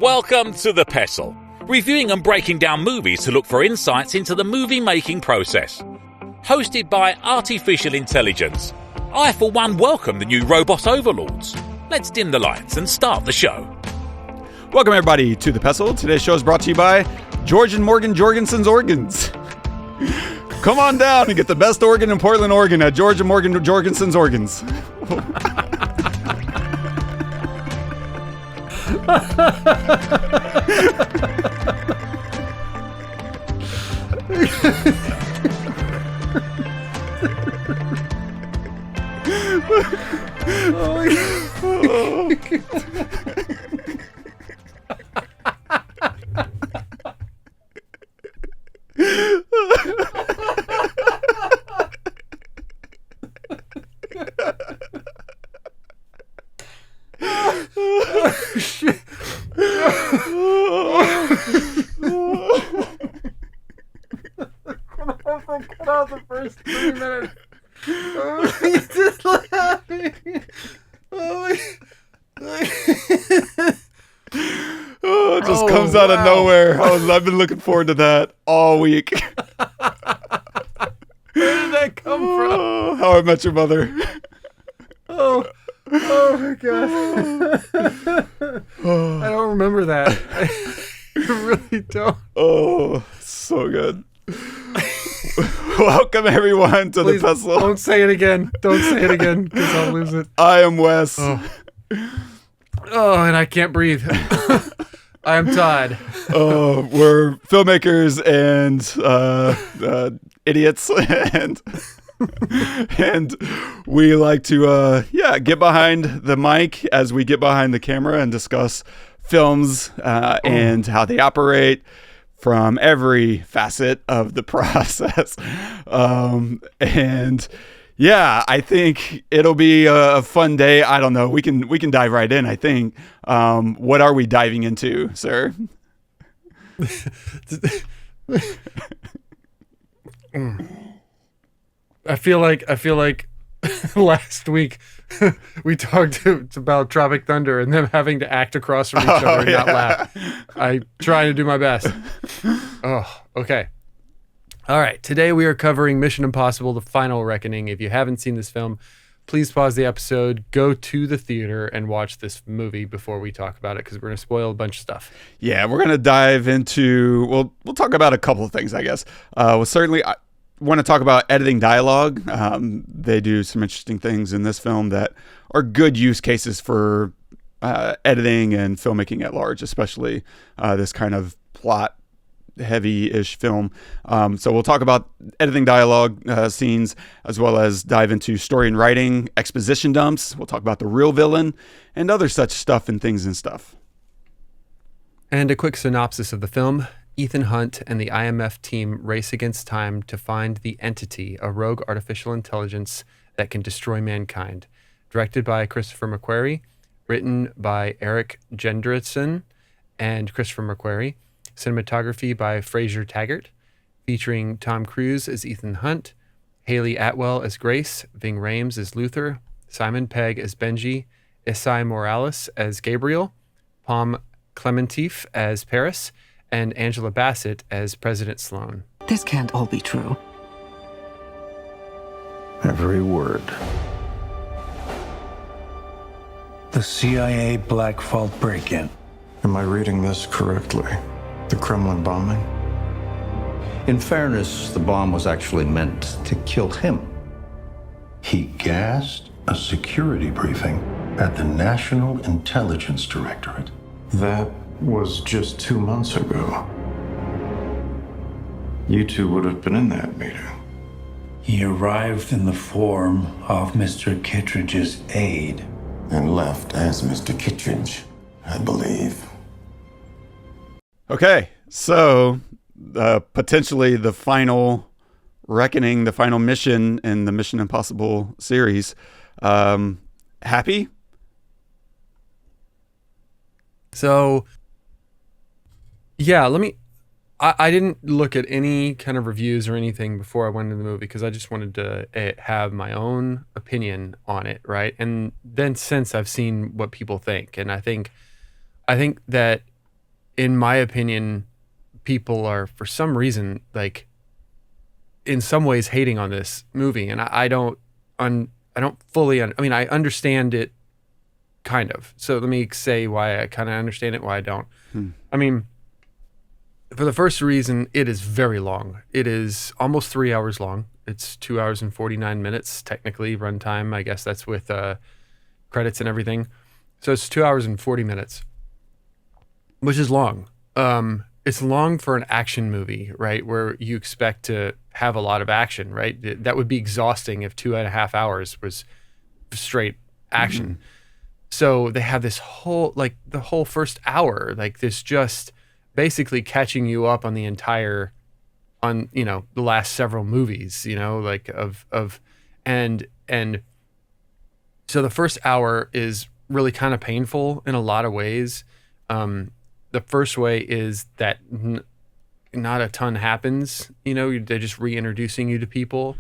Welcome to the Pestle, reviewing and breaking down movies to look for insights into the movie-making process. Hosted by artificial intelligence, I for one welcome the new robot overlords. Let's dim the lights and start the show. Welcome everybody to the Pestle. Today's show is brought to you by George and Morgan Jorgensen's Organs. Come on down and get the best organ in Portland, Oregon at George and Morgan Jorgensen's Organs. Shit. Cut out the first 3 minutes. Oh, you just laughing. Oh, it just comes out of nowhere. I've been looking forward to that all week. Where did that come from? How I Met Your Mother. Oh my god. I don't remember that. I really don't. Oh, so good. Welcome everyone to Please, the Pestle. Don't say it again. Don't say it again, because I'll lose it. I am Wes. Oh, and I can't breathe. I am Todd. We're filmmakers and idiots, and we like to get behind the mic as we get behind the camera and discuss films and how they operate from every facet of the process. And yeah, I think it'll be a fun day. I don't know. We can dive right in, I think. What are we diving into, sir? I feel like last week we talked about Tropic Thunder and them having to act across from each other and not laugh. I try to do my best. Oh, okay. All right. Today we are covering Mission Impossible: The Final Reckoning. If you haven't seen this film, please pause the episode, go to the theater, and watch this movie before we talk about it, because we're going to spoil a bunch of stuff. Yeah, we're going to dive into, we'll talk about a couple of things, I guess. We'll certainly want to talk about editing dialogue. They do some interesting things in this film that are good use cases for editing and filmmaking at large, especially this kind of plot heavy-ish film. So we'll talk about editing dialogue scenes, as well as dive into story and writing, exposition dumps. We'll talk about the real villain and other such stuff and things and stuff. And a quick synopsis of the film. Ethan Hunt and the IMF team race against time to find the Entity, a rogue artificial intelligence that can destroy mankind. Directed by Christopher McQuarrie, written by Erik Jendresen and Christopher McQuarrie. Cinematography by Fraser Taggart, featuring Tom Cruise as Ethan Hunt, Hayley Atwell as Grace, Ving Rhames as Luther, Simon Pegg as Benji, Esai Morales as Gabriel, Pom Klementieff as Paris, and Angela Basset as President Sloane. This can't all be true. Every word. The CIA Black Vault break-in. Am I reading this correctly? The Kremlin bombing? In fairness, the bomb was actually meant to kill him. He gassed a security briefing at the National Intelligence Directorate. That was just 2 months ago. You two would have been in that meeting. He arrived in the form of Mr. Kittredge's aide. And left as Mr. Kittredge, I believe. Okay, so potentially the final reckoning, the final mission in the Mission Impossible series. Happy? So, yeah, I didn't look at any kind of reviews or anything before I went into the movie, because I just wanted to have my own opinion on it, right? And then since I've seen what people think, and I think that in my opinion, people are for some reason like in some ways hating on this movie, and I don't fully. I mean, I understand it kind of. So let me say why I kind of understand it, why I don't. I mean, for the first reason, it is very long. It is almost 3 hours long. It's 2 hours and 49 minutes, technically, runtime. I guess that's with credits and everything. So it's 2 hours and 40 minutes, which is long. It's long for an action movie, right? Where you expect to have a lot of action, right? That would be exhausting if 2.5 hours was straight action. So they have this whole, like the whole first hour, like this just basically catching you up on the entire, on, you know, the last several movies, you know, like and so the first hour is really kind of painful in a lot of ways. The first way is that not a ton happens, you know, they're just reintroducing you to people.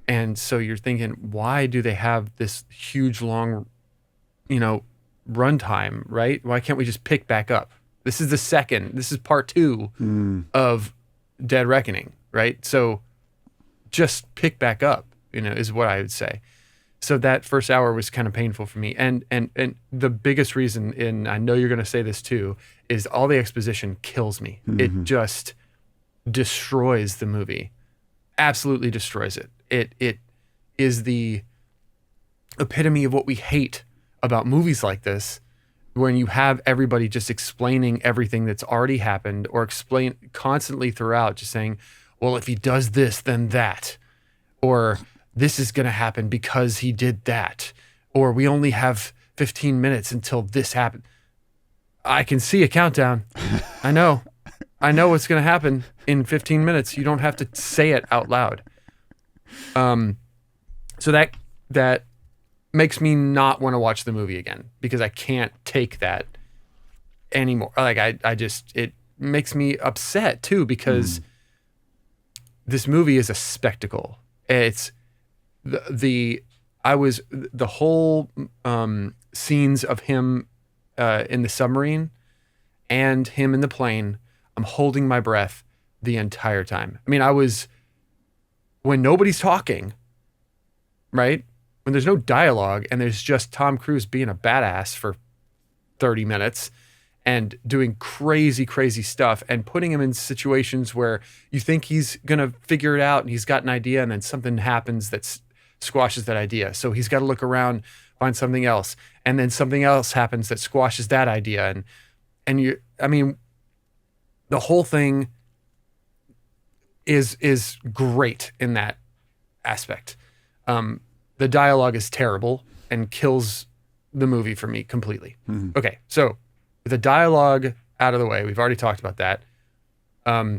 And so you're thinking, why do they have this huge, long, you know, runtime, right? Why can't we just pick back up? This is part 2 of Dead Reckoning, right? So just pick back up, you know, is what I would say. So that first hour was kind of painful for me. And the biggest reason, and I know you're going to say this too, is all the exposition kills me. It just destroys the movie. Absolutely destroys it. It is the epitome of what we hate about movies like this, when you have everybody just explaining everything that's already happened, or explain constantly throughout, just saying, well, if he does this, then that, or this is going to happen because he did that, or we only have 15 minutes until this happened. I can see a countdown. I know what's going to happen in 15 minutes. You don't have to say it out loud. So that makes me not want to watch the movie again, because I can't take that anymore. Like I just, it makes me upset too, because this movie is a spectacle. It's the whole scenes of him in the submarine and him in the plane. I'm holding my breath the entire time. I mean, when nobody's talking, right? When there's no dialogue and there's just Tom Cruise being a badass for 30 minutes and doing crazy, crazy stuff, and putting him in situations where you think he's going to figure it out and he's got an idea, and then something happens that squashes that idea. So he's got to look around, find something else. And then something else happens that squashes that idea. And the whole thing is great in that aspect. The dialogue is terrible and kills the movie for me completely. Okay, so with the dialogue out of the way, we've already talked about that. I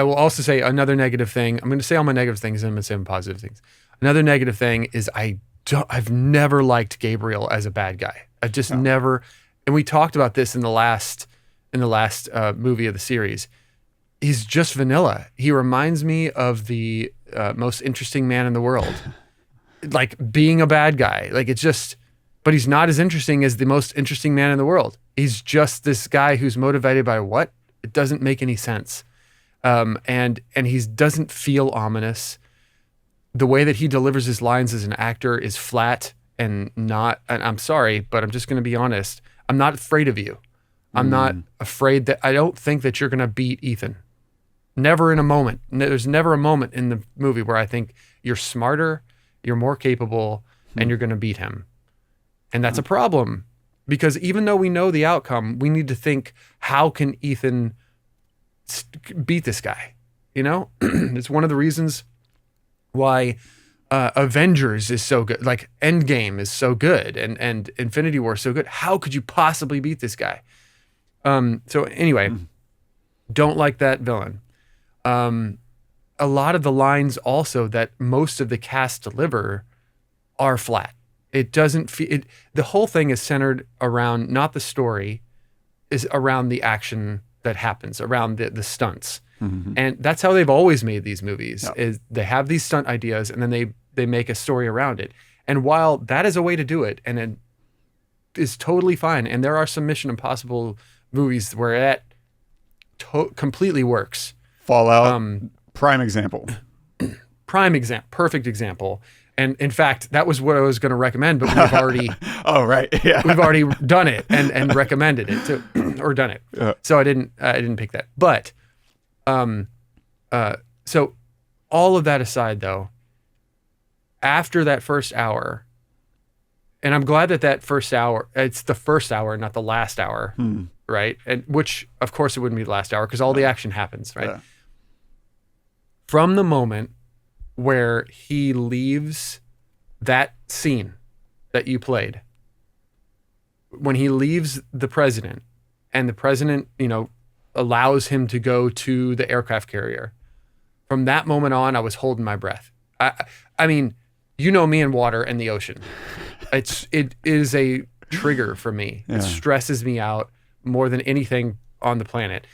will also say another negative thing. I'm going to say all my negative things, and I'm going to say my positive things. Another negative thing is I've never liked Gabriel as a bad guy. I've just never, and we talked about this in the last movie of the series. He's just vanilla. He reminds me of the most interesting man in the world. Like being a bad guy. Like it's just, but he's not as interesting as the most interesting man in the world. He's just this guy who's motivated by what? It doesn't make any sense. And he doesn't feel ominous. The way that he delivers his lines as an actor is flat and I'm sorry, but I'm just going to be honest. I'm not afraid of you. I'm not afraid I don't think that you're going to beat Ethan. Never in a moment. There's never a moment in the movie where I think you're smarter, you're more capable, and you're going to beat him. And that's a problem, because even though we know the outcome, we need to think, how can Ethan beat this guy? You know, it's one of the reasons why Avengers is so good, like Endgame is so good, and Infinity War is so good. How could you possibly beat this guy? So anyway, don't like that villain. A lot of the lines also that most of the cast deliver are flat. It doesn't feel, the whole thing is centered around, not the story, is around the action that happens, around the stunts. And that's how they've always made these movies, is they have these stunt ideas and then they make a story around it. And while that is a way to do it, and then is totally fine. And there are some Mission Impossible movies where that completely works. Fallout, prime example. Perfect example. And in fact, that was what I was going to recommend, but we've already Oh, right. Yeah. we've already done it and recommended it to, or done it. So I didn't pick that. But so all of that aside though, after that first hour, and I'm glad that first hour, it's the first hour, not the last hour, right? And which of course it wouldn't be the last hour because all the action happens, right? Yeah. From the moment where he leaves that scene that you played, when he leaves the president and the president, allows him to go to the aircraft carrier, from that moment on, I was holding my breath. I mean, me and water and the ocean. It is a trigger for me. Yeah. It stresses me out more than anything on the planet.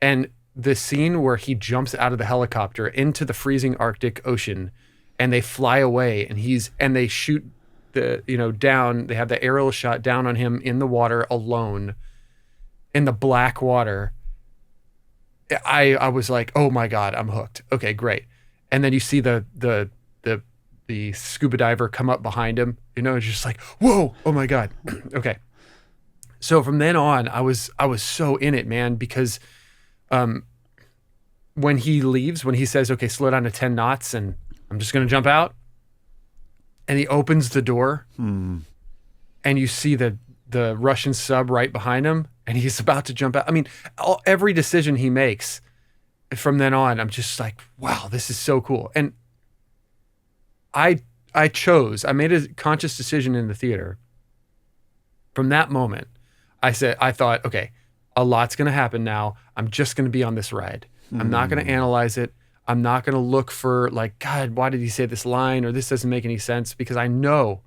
And the scene where he jumps out of the helicopter into the freezing Arctic Ocean and they fly away and they shoot down, they have the aerial shot down on him in the water alone in the black water. I was like, oh my God, I'm hooked. Okay, great. And then you see the scuba diver come up behind him, it's just like, whoa, oh my God. Okay. So from then on, I was so in it, man, because when he leaves, when he says, okay, slow down to 10 knots and I'm just going to jump out, and he opens the door and you see the Russian sub right behind him and he's about to jump out. I mean, every decision he makes from then on, I'm just like, wow, this is so cool. And I made a conscious decision in the theater. From that moment, I thought, okay, a lot's going to happen now. I'm just going to be on this ride. I'm not going to analyze it. I'm not going to look for like, God, why did he say this line? Or this doesn't make any sense, because I know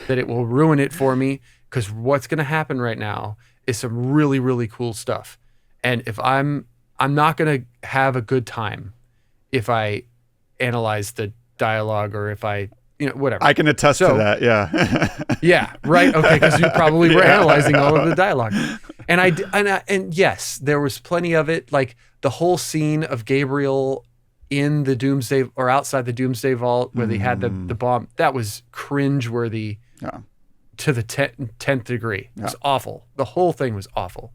that it will ruin it for me, because what's going to happen right now is some really, really cool stuff. And if I'm not going to have a good time if I analyze the dialogue or if I, whatever. I can attest to that. Yeah. Yeah. Right. Okay. Because you probably were analyzing all of the dialogue. And yes, there was plenty of it. Like the whole scene of Gabriel in the Doomsday or outside the Doomsday Vault where they had the bomb, that was cringeworthy to the 10th degree. It was awful. The whole thing was awful.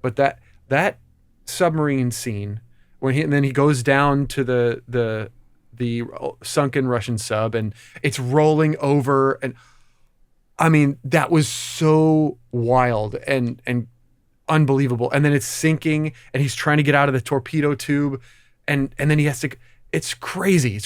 But that submarine scene and then he goes down to the sunken Russian sub and it's rolling over, and I mean, that was so wild and unbelievable. And then it's sinking and he's trying to get out of the torpedo tube and then he has to, it's crazy.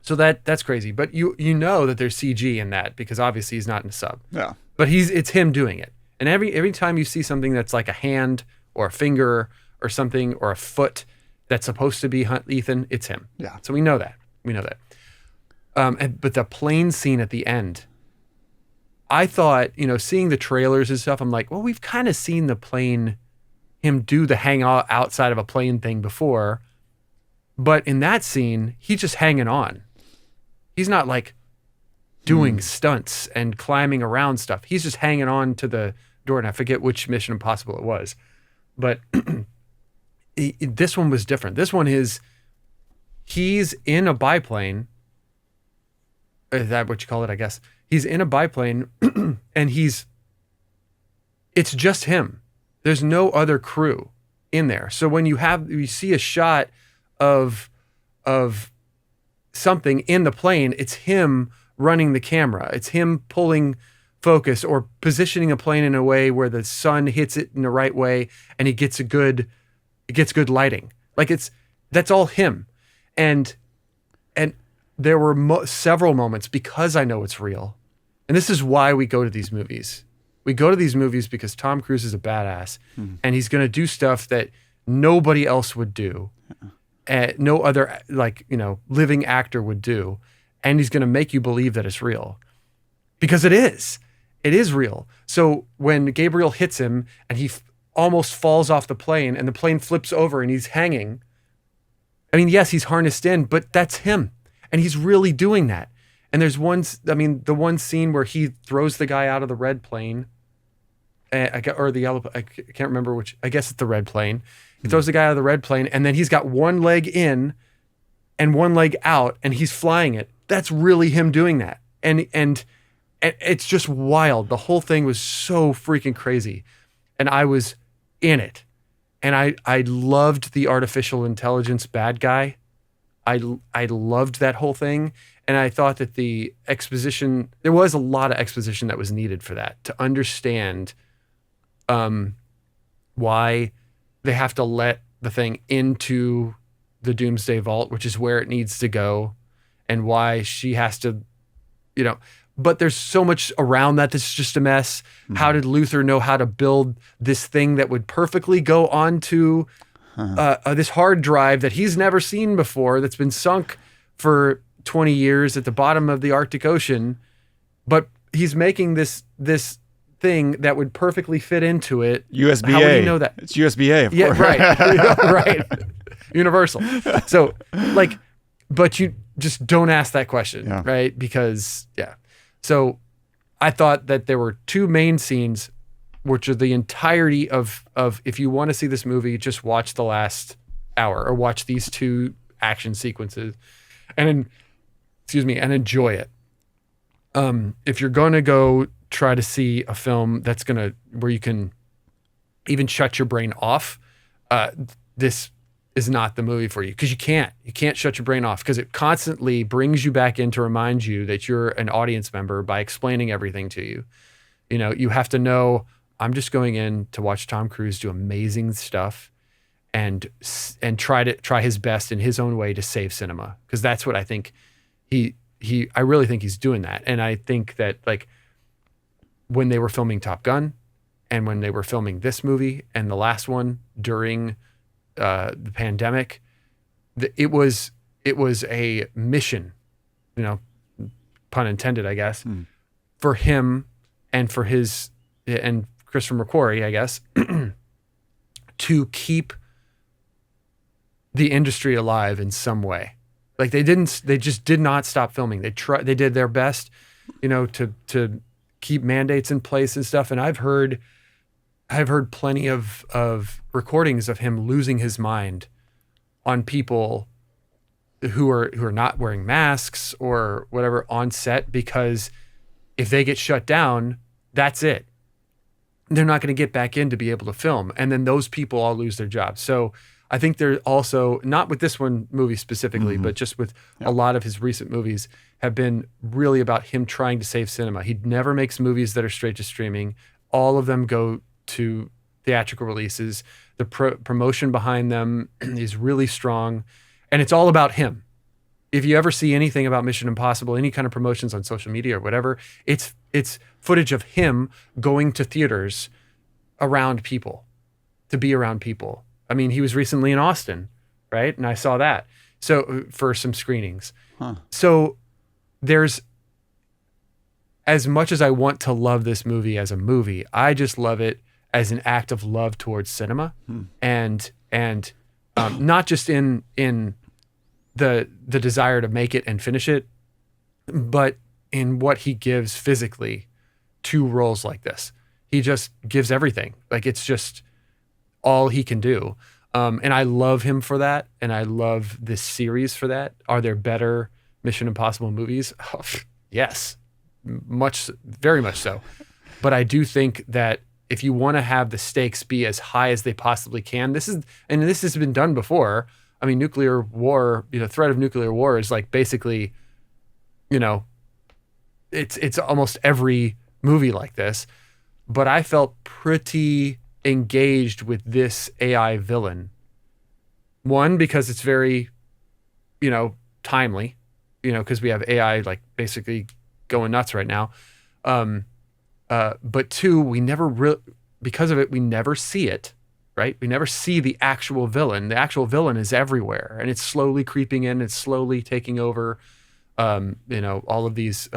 So that's crazy. But you know that there's CG in that because obviously he's not in a sub. Yeah. But it's him doing it. And every time you see something that's like a hand or a finger or something or a foot that's supposed to be Ethan, it's him. Yeah. So we know that. But the plane scene at the end, I thought, seeing the trailers and stuff, I'm like, well, we've kind of seen him do the hang out outside of a plane thing before. But in that scene, he's just hanging on. He's not like doing stunts and climbing around stuff. He's just hanging on to the door. And I forget which Mission Impossible it was. But this one was different. This one he's in a biplane. Is that what you call it? I guess he's in a biplane and it's just him. There's no other crew in there. So when you see a shot of something in the plane, it's him running the camera. It's him pulling focus or positioning a plane in a way where the sun hits it in the right way and it gets good lighting. Like that's all him. And there were several moments, because I know it's real. And this is why we go to these movies. We go to these movies because Tom Cruise is a badass and he's going to do stuff that nobody else would do. No other living actor would do. And he's going to make you believe that it's real, because it is real. So when Gabriel hits him and he almost falls off the plane and the plane flips over and he's hanging. I mean, yes, he's harnessed in, but that's him. And he's really doing that. And there's the one scene where he throws the guy out of the red plane, or the yellow, I can't remember which, I guess it's the red plane. He throws the guy out of the red plane, and then he's got one leg in and one leg out, and he's flying it. That's really him doing that. And it's just wild. The whole thing was so freaking crazy. And I was in it. And I loved the artificial intelligence bad guy. I loved that whole thing. And I thought that the exposition, there was a lot of exposition that was needed for that, to understand why they have to let the thing into the Doomsday Vault, which is where it needs to go, and why she has to, but there's so much around that that's just a mess. Mm-hmm. How did Luther know how to build this thing that would perfectly go onto this hard drive that he's never seen before, that's been sunk for 20 years at the bottom of the Arctic Ocean, but he's making this thing that would perfectly fit into it. USB-A. How would he know that? It's USB-A, of course. Right. Right. Universal. So, but you just don't ask that question, right? Because, So I thought that there were two main scenes, which are the entirety of if you want to see this movie, just watch the last hour or watch these two action sequences and enjoy it. If you're going to go try to see a film where you can even shut your brain off, this is not the movie for you, because you can't shut your brain off, because it constantly brings you back in to remind you that you're an audience member by explaining everything to you. You have to know, I'm just going in to watch Tom Cruise do amazing stuff and try his best in his own way to save cinema, because that's what I think I really think he's doing that. And I think that, like, when they were filming Top Gun and when they were filming this movie and the last one during the pandemic, it was a mission, pun intended, I guess, for him and for and Christopher McQuarrie, I guess, to keep the industry alive in some way. Like, they just did not stop filming. They did their best, to keep mandates in place and stuff. And I've heard plenty of recordings of him losing his mind on people who are not wearing masks or whatever on set, because if they get shut down, that's it. They're not going to get back in to be able to film. And then those people all lose their jobs. So I think they're also, not with this movie specifically, but just with a lot of his recent movies, have been really about him trying to save cinema. He never makes movies that are straight to streaming. All of them go to theatrical releases. The promotion behind them is really strong, and it's all about him. If you ever see anything about Mission Impossible, any kind of promotions on social media or whatever, it's footage of him going to theaters around people, to be around people. I mean, he was recently in Austin, right? And I saw that. So for some screenings. So there's, as much as I want to love this movie as a movie, I just love it as an act of love towards cinema, and not just in the desire to make it and finish it, but in what he gives physically to roles like this. He just gives everything. Like, it's just all he can do. And I love him for that. And I love this series for that. Are there better Mission Impossible movies? Oh, yes, very much so. But I do think that if you want to have the stakes be as high as they possibly can, this has been done before. I mean, nuclear war, threat of nuclear war is like basically, it's almost every movie like this. But I felt pretty engaged with this AI villain. One, because it's very, timely, because we have AI like basically going nuts right now. But two, because of it, we never see it, right? We never see the actual villain. The actual villain is everywhere, and it's slowly creeping in. It's slowly taking over, all of these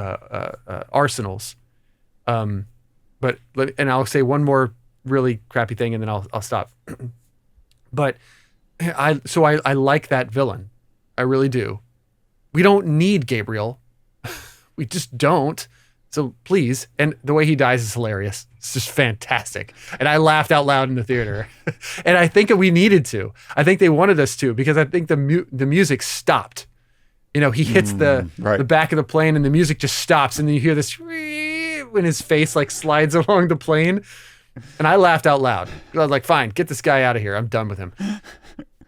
arsenals. And I'll say one more really crappy thing, and then I'll stop. But I like that villain. I really do. We don't need Gabriel. we just don't. So please. And the way he dies is hilarious. It's just fantastic. And I laughed out loud in the theater. And I think we needed to. I think they wanted us to, because I think the music stopped. You know, he hits the back of the plane and the music just stops. And then you hear this when his face like slides along the plane. And I laughed out loud. I was like, fine, get this guy out of here. I'm done with him.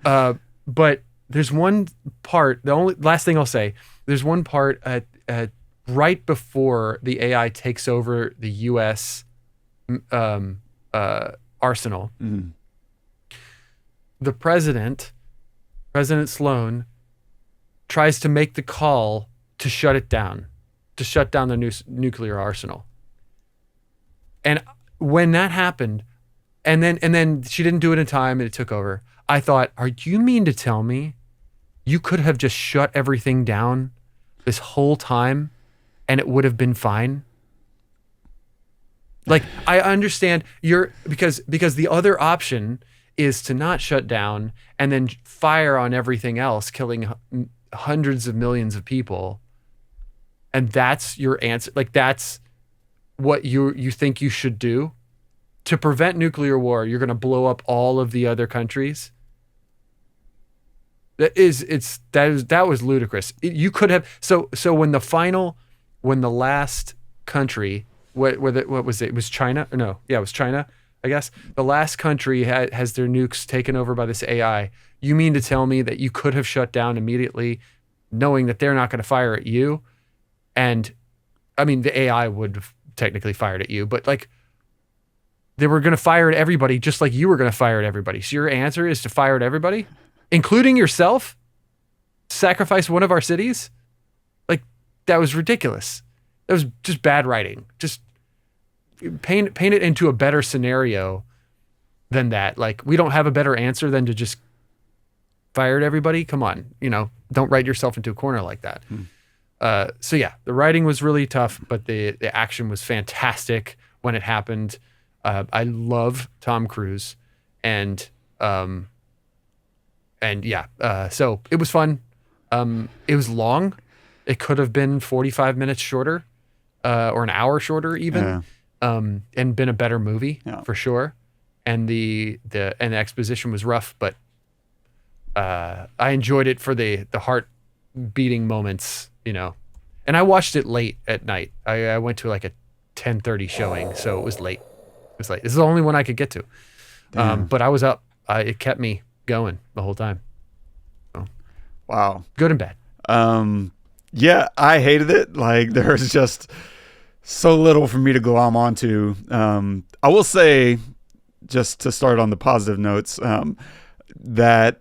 But there's one part, the only last thing I'll say, there's one part right before the AI takes over the U.S. Arsenal. Mm. The President Sloane, tries to make the call to shut it down, to shut down the nuclear arsenal. And when that happened, and then she didn't do it in time and it took over, I thought, are you mean to tell me you could have just shut everything down this whole time and it would have been fine? Like, I understand because the other option is to not shut down and then fire on everything else, killing hundreds of millions of people. And that's your answer. Like, that's what you think you should do to prevent nuclear war. You're going to blow up all of the other countries. That was ludicrous. You could have, so when the last country, what was it? It was China? No, yeah, it was China, I guess. The last country has their nukes taken over by this AI. You mean to tell me that you could have shut down immediately, knowing that they're not going to fire at you? And I mean, the AI would have technically fired at you, but like, they were going to fire at everybody, just like you were going to fire at everybody. So your answer is to fire at everybody, including yourself? Sacrifice one of our cities? Like, that was ridiculous. That was just bad writing. Just paint it into a better scenario than that. Like, we don't have a better answer than to just fire at everybody. Come on, don't write yourself into a corner like that. So yeah, the writing was really tough, but the action was fantastic when it happened. I love Tom Cruise, and yeah, so it was fun. It was long. It could have been 45 minutes shorter, or an hour shorter even, and been a better movie for sure. And the exposition was rough, but I enjoyed it for the heart beating moments, And I watched it late at night. I went to like a 10:30 showing, so it was late. This is the only one I could get to. But I was up. It kept me going the whole time. So, wow. Good and bad. Yeah, I hated it. Like, there's just so little for me to glom onto. I will say, just to start on the positive notes, that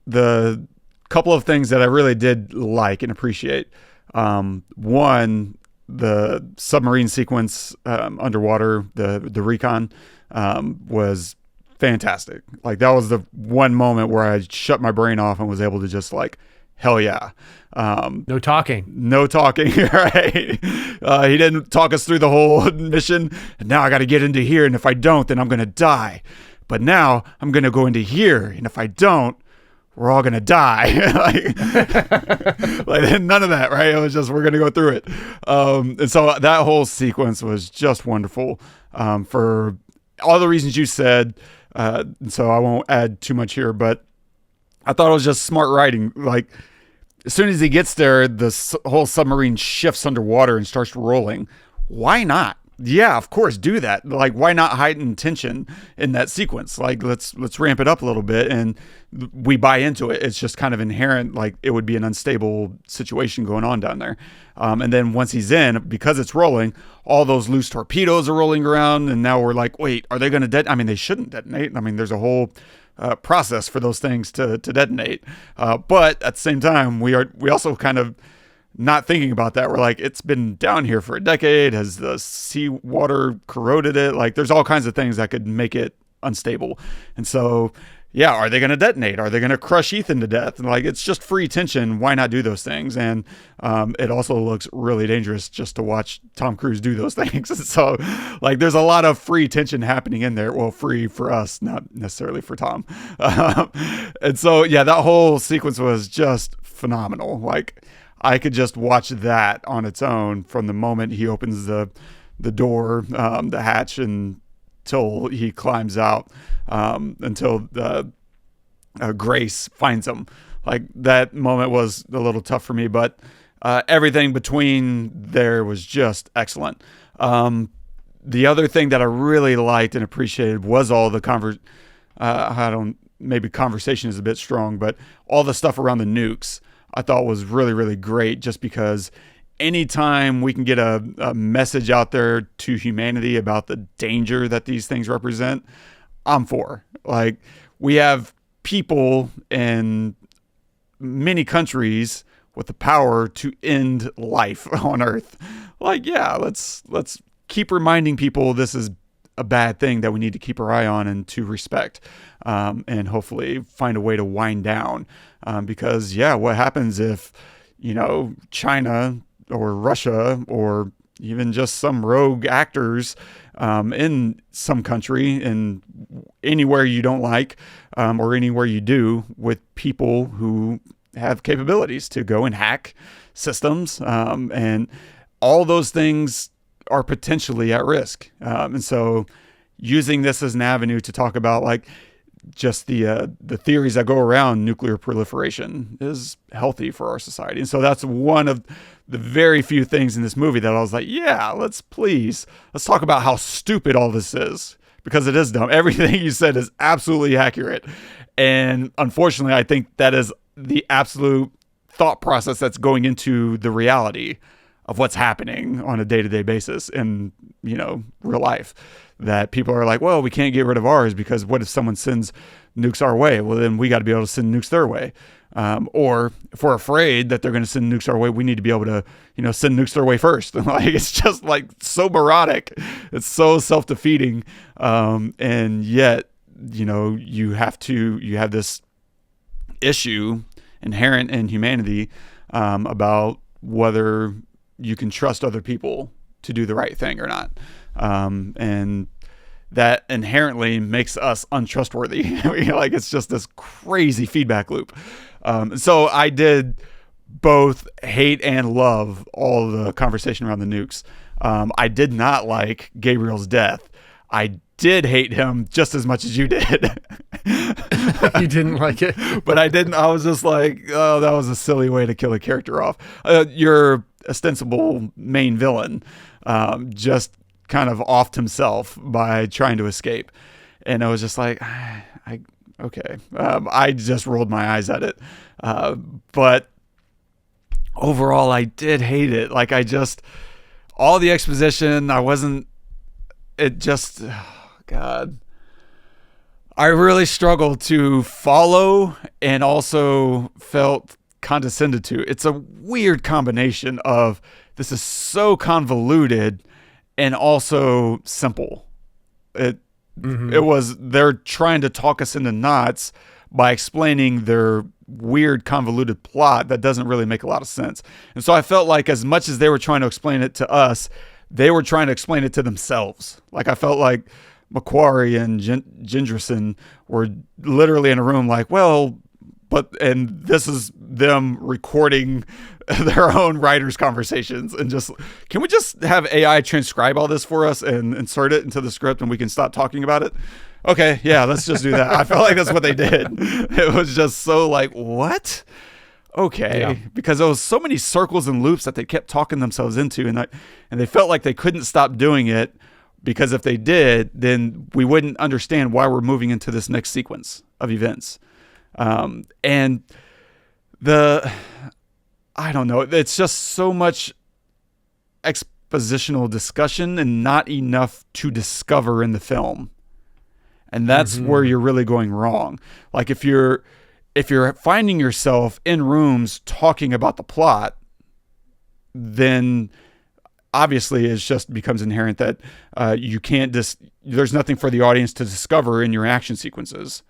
the couple of things that I really did like and appreciate. One, the submarine sequence underwater, the recon, was fantastic. Like, that was the one moment where I shut my brain off and was able to just like, hell yeah. No talking, right? He didn't talk us through the whole mission. And now I got to get into here. And if I don't, then I'm going to die. But now I'm going to go into here. And if I don't, we're all going to die. like none of that, right? It was just, we're going to go through it. And so that whole sequence was just wonderful, for all the reasons you said. So I won't add too much here, but I thought it was just smart writing. Like, as soon as he gets there, the whole submarine shifts underwater and starts rolling. Why not? Yeah, of course, do that. Like, why not heighten tension in that sequence? Like, let's ramp it up a little bit, and we buy into it. It's just kind of inherent, like it would be an unstable situation going on down there. And then once he's in, because it's rolling, all those loose torpedoes are rolling around, and now we're like, wait, are they going to detonate? I mean, they shouldn't detonate. I mean, there's a whole process for those things to detonate. But at the same time, we also kind of not thinking about that. We're like, it's been down here for a decade. Has the seawater corroded it? Like, there's all kinds of things that could make it unstable. And so, yeah, are they going to detonate? Are they going to crush Ethan to death? And like, it's just free tension. Why not do those things? And it also looks really dangerous just to watch Tom Cruise do those things. So, like, there's a lot of free tension happening in there. Well, free for us, not necessarily for Tom. And so, yeah, that whole sequence was just phenomenal. Like, I could just watch that on its own from the moment he opens the door, the hatch, until he climbs out, until Grace finds him. Like, that moment was a little tough for me, but everything between there was just excellent. The other thing that I really liked and appreciated was all the maybe conversation is a bit strong, but all the stuff around the nukes I thought was really, really great, just because anytime we can get a message out there to humanity about the danger that these things represent, I'm for. Like, we have people in many countries with the power to end life on Earth. Like, yeah, let's keep reminding people this is a bad thing that we need to keep our eye on and to respect, and hopefully find a way to wind down. Because, yeah, what happens if, China or Russia or even just some rogue actors in some country and anywhere you don't like, or anywhere you do, with people who have capabilities to go and hack systems, and all those things are potentially at risk. And so using this as an avenue to talk about, like, just the theories that go around nuclear proliferation is healthy for our society. And so that's one of the very few things in this movie that I was like, yeah, let's talk about how stupid all this is, because it is dumb. Everything you said is absolutely accurate. And unfortunately, I think that is the absolute thought process that's going into the reality of what's happening on a day-to-day basis in, real life. That people are like, well, we can't get rid of ours because what if someone sends nukes our way? Well, then we got to be able to send nukes their way. Or if we're afraid that they're going to send nukes our way, we need to be able to, send nukes their way first. Like, it's just like so moronic. It's so self-defeating. And yet, you have this issue inherent in humanity, about whether you can trust other people to do the right thing or not. And that inherently makes us untrustworthy. Like, it's just this crazy feedback loop. So I did both hate and love all the conversation around the nukes. I did not like Gabriel's death. I did hate him just as much as you did. You didn't like it? But I didn't. I was just like, oh, that was a silly way to kill a character off. Your ostensible main villain just kind of offed himself by trying to escape. And I was just like, okay. I just rolled my eyes at it. But overall, I did hate it. Like, all the exposition, God. I really struggled to follow and also felt condescended to. It's a weird combination of this is so convoluted and also simple. They're trying to talk us into knots by explaining their weird convoluted plot that doesn't really make a lot of sense. And so I felt like as much as they were trying to explain it to us, they were trying to explain it to themselves. Like, I felt like McQuarrie and Jendresen were literally in a room like, well, and this is them recording their own writers' conversations, and can we just have AI transcribe all this for us and insert it into the script and we can stop talking about it? Okay, yeah, let's just do that. I felt like that's what they did. It was just so like, what? Okay, yeah. Because there was so many circles and loops that they kept talking themselves into, and they felt like they couldn't stop doing it, because if they did, then we wouldn't understand why we're moving into this next sequence of events. And I don't know, it's just so much expositional discussion and not enough to discover in the film. And that's where you're really going wrong. Like, if you're finding yourself in rooms talking about the plot, then obviously it just becomes inherent that you can't there's nothing for the audience to discover in your action sequences.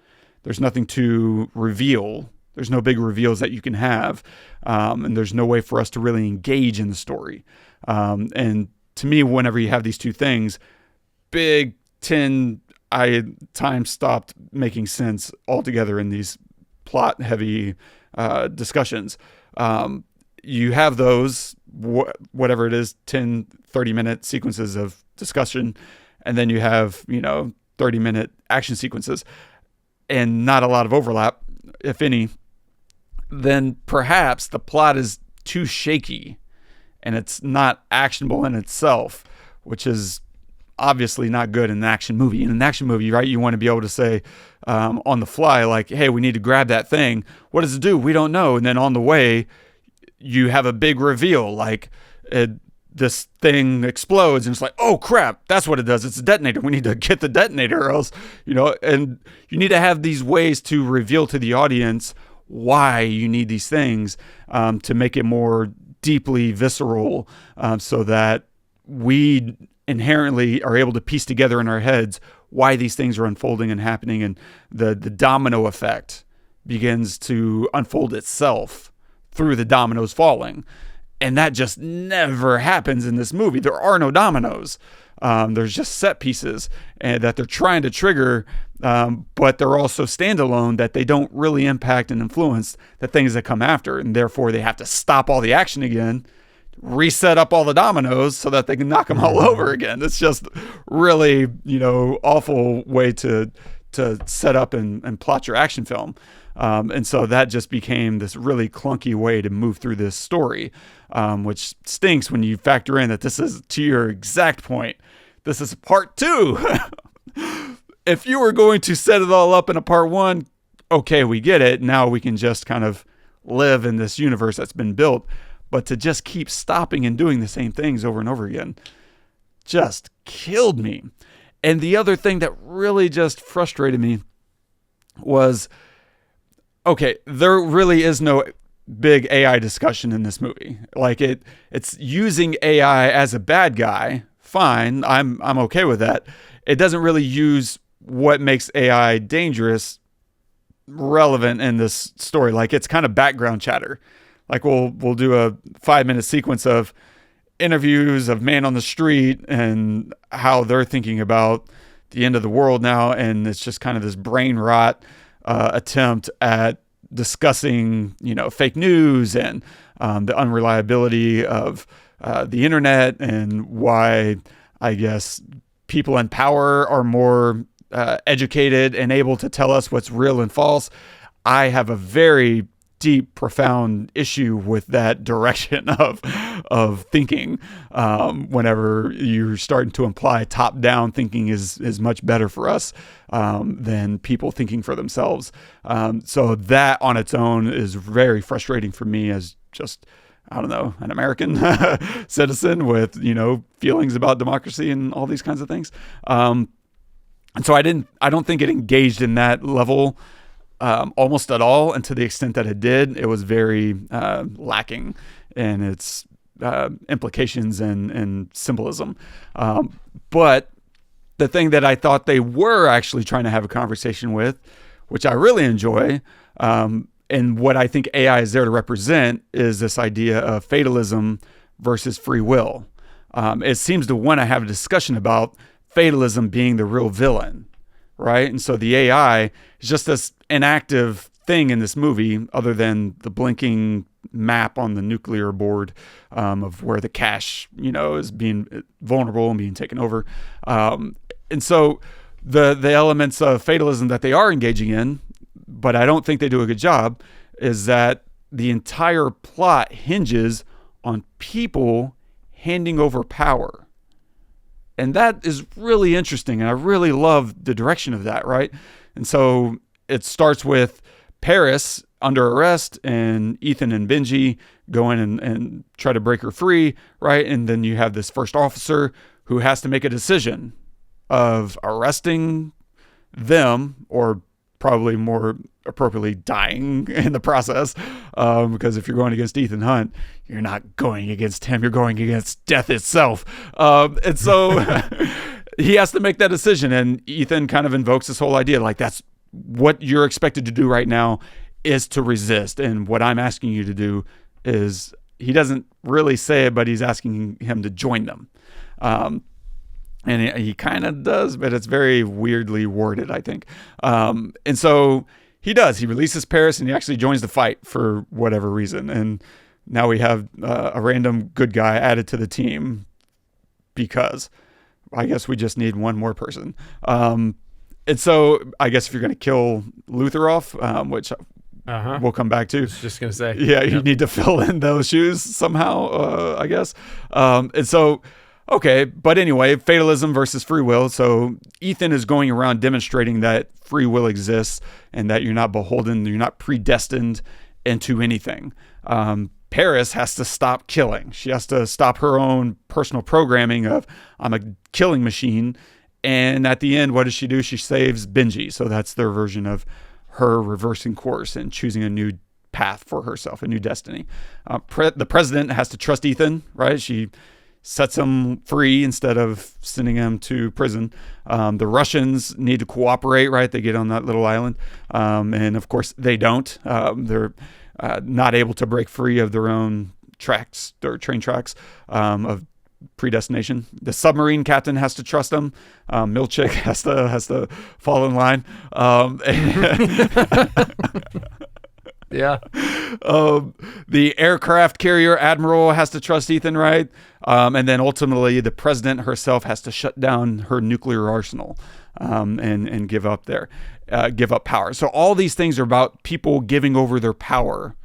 There's nothing to reveal. There's no big reveals that you can have. And there's no way for us to really engage in the story. And to me, whenever you have these two things, Big 10 time stopped making sense altogether in these plot heavy discussions. you have those, whatever it is, 10, 30-minute sequences of discussion, and then you have, 30-minute action sequences, and not a lot of overlap, if any, then perhaps the plot is too shaky and it's not actionable in itself, which is obviously not good in an action movie. In an action movie, right, you want to be able to say on the fly, like, hey, we need to grab that thing. What does it do? We don't know. And then on the way, you have a big reveal, like this thing explodes and it's like, oh crap, that's what it does. It's a detonator. We need to get the detonator or else, and you need to have these ways to reveal to the audience why you need these things to make it more deeply visceral, so that we inherently are able to piece together in our heads why these things are unfolding and happening, and the domino effect begins to unfold itself through the dominoes falling. And that just never happens in this movie. There are no dominoes. There's just set pieces and that they're trying to trigger, but they're also standalone, that they don't really impact and influence the things that come after. And therefore, they have to stop all the action again, reset up all the dominoes so that they can knock them all over again. It's just really, awful way to set up and plot your action film. And so that just became this really clunky way to move through this story, which stinks when you factor in that this is, to your exact point, this is part 2. If you were going to set it all up in a part 1, okay, we get it. Now we can just kind of live in this universe that's been built. But to just keep stopping and doing the same things over and over again just killed me. And the other thing that really just frustrated me was, okay, there really is no big AI discussion in this movie. Like it's using AI as a bad guy. Fine. I'm okay with that. It doesn't really use what makes AI dangerous relevant in this story. Like, it's kind of background chatter. Like, we'll do a 5-minute sequence of interviews of man on the street and how they're thinking about the end of the world now. And it's just kind of this brain rot attempt at discussing, fake news and the unreliability of the internet, and why, I guess, people in power are more educated and able to tell us what's real and false. I have a very deep, profound issue with that direction of thinking. Whenever you're starting to imply top-down thinking is much better for us than people thinking for themselves. So that on its own is very frustrating for me as just, I don't know, an American citizen with, feelings about democracy and all these kinds of things. And so I don't think it engaged in that level almost at all, and to the extent that it did, it was very lacking in its implications and symbolism. But the thing that I thought they were actually trying to have a conversation with, which I really enjoy, and what I think AI is there to represent, is this idea of fatalism versus free will. It seems to want to have a discussion about fatalism being the real villain, right? And so the AI is just this inactive thing in this movie, other than the blinking map on the nuclear board of where the cache, is being vulnerable and being taken over. And so the elements of fatalism that they are engaging in, but I don't think they do a good job, is that the entire plot hinges on people handing over power. And that is really interesting. And I really love the direction of that, right? And so it starts with Paris under arrest and Ethan and Benji go in and try to break her free, right? And then you have this first officer who has to make a decision of arresting them, or probably more appropriately dying in the process, because if you're going against Ethan Hunt, you're not going against him, you're going against death itself. And so he has to make that decision, and Ethan kind of invokes this whole idea, like, that's what you're expected to do right now is to resist, and what I'm asking you to do is, he doesn't really say it, but he's asking him to join them. And he kind of does, but it's very weirdly worded, I think. And so he does. He releases Paris, and he actually joins the fight for whatever reason. And now we have a random good guy added to the team because I guess we just need one more person. And so I guess if you're going to kill Lutheroff, which we'll come back to. I was just going to say. Yeah, you need to fill in those shoes somehow, I guess. And so, okay. But anyway, fatalism versus free will. So Ethan is going around demonstrating that free will exists and that you're not beholden, you're not predestined into anything. Paris has to stop killing. She has to stop her own personal programming of, I'm a killing machine. And at the end, what does she do? She saves Benji. So that's their version of her reversing course and choosing a new path for herself, a new destiny. The president has to trust Ethan, right? She sets him free instead of sending him to prison. The Russians need to cooperate, right? They get on that little island. And of course they don't. They're not able to break free of their own tracks or train tracks of predestination. The submarine captain has to trust them. Milchick has to fall in line. Yeah. The aircraft carrier admiral has to trust Ethan, right? And then ultimately the president herself has to shut down her nuclear arsenal and give up power. So all these things are about people giving over their power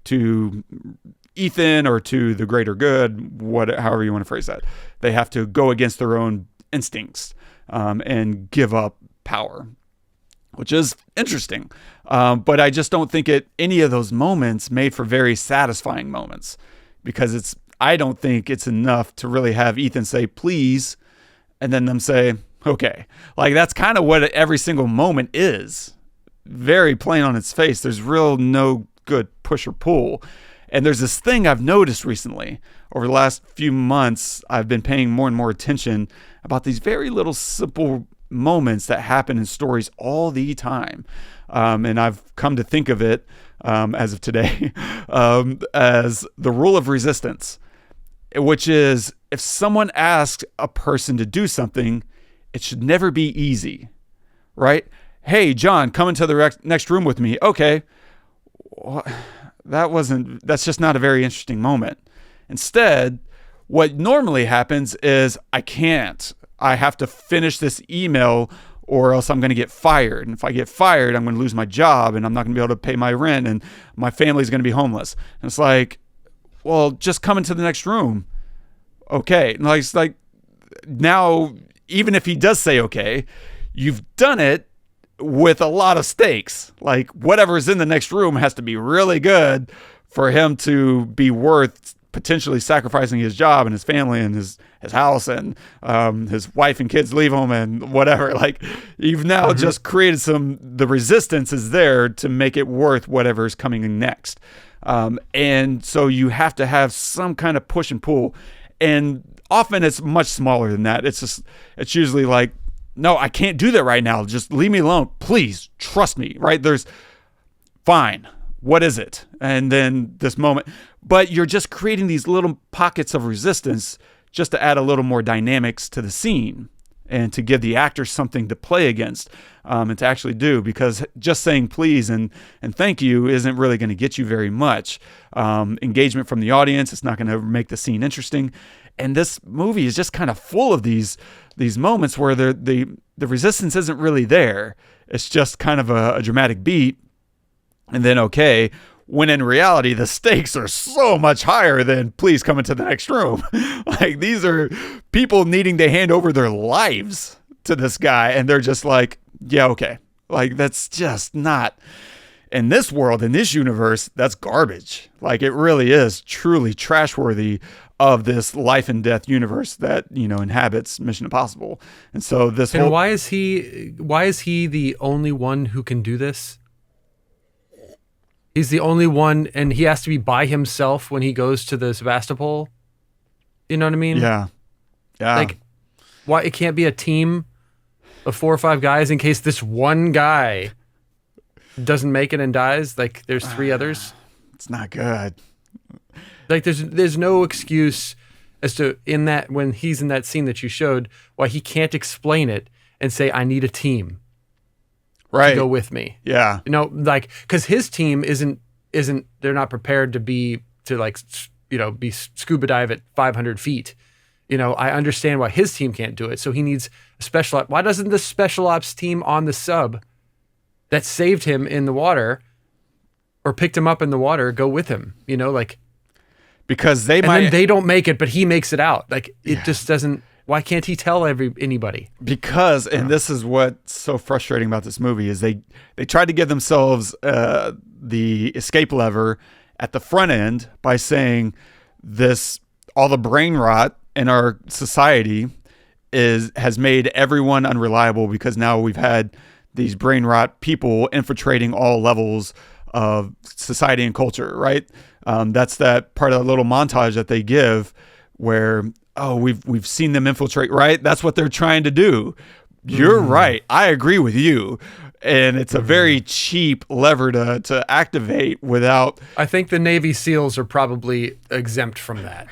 to Ethan or to the greater good, however you want to phrase that. They have to go against their own instincts and give up power, which is interesting. But I just don't think any of those moments made for very satisfying moments, because I don't think it's enough to really have Ethan say, please, and then them say, okay. Like, that's kind of what every single moment is. Very plain on its face. There's no good push or pull. And there's this thing I've noticed recently. Over the last few months, I've been paying more and more attention about these very little simple moments that happen in stories all the time. And I've come to think of it, as of today, as the rule of resistance, which is if someone asks a person to do something, it should never be easy, right? Hey, John, come into the next room with me. Okay. That's just not a very interesting moment. Instead, what normally happens is I have to finish this email or else I'm going to get fired. And if I get fired, I'm going to lose my job and I'm not going to be able to pay my rent and my family's going to be homeless. And it's like, well, just come into the next room. Okay. And it's like now, even if he does say, okay, you've done it with a lot of stakes. Like, whatever is in the next room has to be really good for him to be worth potentially sacrificing his job and his family and his house and his wife and kids leave him and whatever. Like, you've now just created the resistance is there to make it worth whatever is coming next. And so you have to have some kind of push and pull. And often it's much smaller than that. It's usually like, no, I can't do that right now. Just leave me alone. Please trust me, right? Fine. What is it? And then this moment, but you're just creating these little pockets of resistance just to add a little more dynamics to the scene and to give the actors something to play against and to actually do, because just saying please and thank you isn't really going to get you very much engagement from the audience. It's not going to make the scene interesting. And this movie is just kind of full of these moments where the resistance isn't really there. It's just kind of a dramatic beat. And then, okay, when in reality, the stakes are so much higher than please come into the next room. Like, these are people needing to hand over their lives to this guy. And they're just like, yeah, okay. Like, that's just not, in this world, in this universe, that's garbage. Like, it really is truly trash worthy of this life and death universe that, inhabits Mission Impossible. And so why is he the only one who can do this? He's the only one, and he has to be by himself when he goes to the Sebastopol. You know what I mean? Yeah. Like, why it can't be a team of 4 or 5 guys in case this one guy doesn't make it and dies? Like, there's 3 others. It's not good. Like, there's no excuse as to when he's in that scene that you showed why he can't explain it and say, I need a team. Right. To go with me. Yeah. Like, because his team isn't they're not prepared to be to like, be scuba dive at 500 feet. I understand why his team can't do it. So he needs a special ops. Why doesn't the special ops team on the sub that saved him in the water or picked him up in the water go with him? Because then they don't make it, but he makes it out. It just doesn't. Why can't he tell anybody? Because, and this is what's so frustrating about this movie, is they tried to give themselves the escape lever at the front end by saying all the brain rot in our society has made everyone unreliable, because now we've had these brain rot people infiltrating all levels of society and culture, right? That's that part of the little montage that they give where, we've seen them infiltrate, right? That's what they're trying to do. You're right. I agree with you. And it's a very cheap lever to activate without... I think the Navy SEALs are probably exempt from that.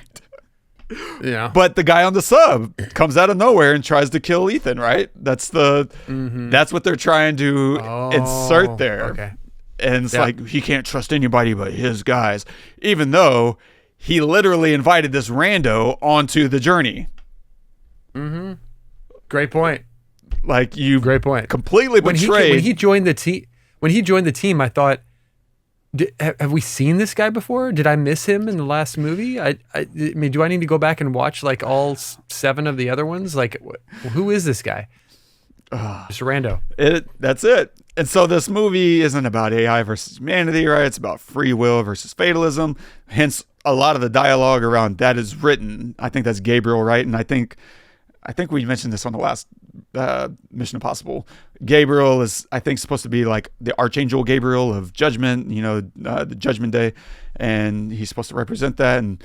But the guy on the sub comes out of nowhere and tries to kill Ethan, right? That's what they're trying to insert there. Okay. And it's like, he can't trust anybody but his guys, even though he literally invited this rando onto the journey. Mm-hmm. Great point. Great point. Completely betrayed. When he joined the team, I thought, have we seen this guy before? Did I miss him in the last movie? I mean, do I need to go back and watch all 7 of the other ones? Who is this guy? Just a rando. That's it. And so this movie isn't about AI versus humanity, right? It's about free will versus fatalism. Hence, a lot of the dialogue around that is written. I think that's Gabriel, right? And I think we mentioned this on the last Mission Impossible. Gabriel is, I think, supposed to be like the Archangel Gabriel of judgment, the Judgment Day. And he's supposed to represent that. And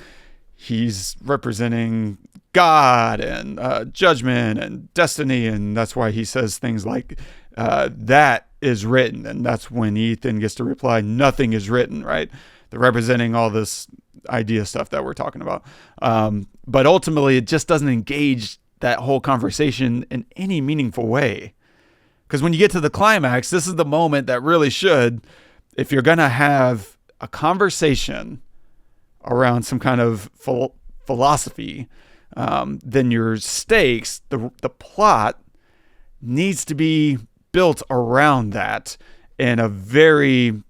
he's representing God and judgment and destiny. And that's why he says things like, that is written. And that's when Ethan gets to reply, nothing is written, right? They're representing all this idea stuff that we're talking about. But ultimately, it just doesn't engage that whole conversation in any meaningful way. Because when you get to the climax, this is the moment that really should, if you're going to have a conversation around some kind of philosophy, then your stakes, the plot, needs to be built around that in a very